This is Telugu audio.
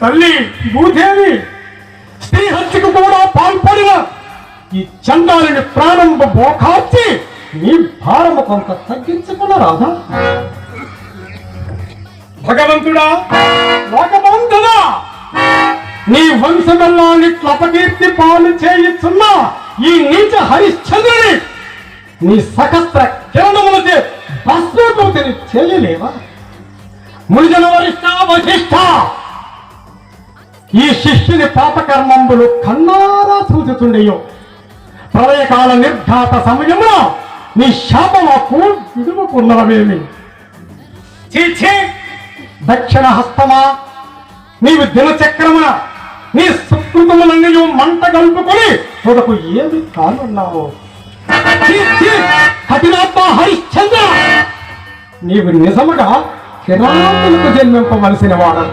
తల్లి భూదేవి శ్రీహత్యకు కూడా పాల్పడిన ఈ చండాలని ప్రారంభ బోకార్చి నీ భారము కొంత తగ్గించుకున్నారాదా? భగవంతుడా, లోకబంధుడా, నీ వంశమెల్లానిట్ల అపకీర్తి పాలు చేయుచున్న ఈ నీచ హరిశ్చంద్రుని నీ సహస్ర కిరణములచే భస్మీకృతిని చేయలేవా? మునిజన వరిష్ట వశిష్ఠ, ఈ శిష్యుని పాపకర్మంబులు కన్నారా చూచుతుండేయో. ప్రళయకాల నిర్ఘాత సమయంలో నీ శాపమాకు విడువకున్నవేమి? చీచే దక్షిణ హస్తమా, నీవు దినచక్రమున నీ సుకృతములన్నీ మంట గలుపుకొని తొడకు ఏమి కానున్నావు? కఠినాత్మ హరిశ్చంద్ర, నీవు నిజముగా కిరాతులకు జన్మింపవలసిన వాడు.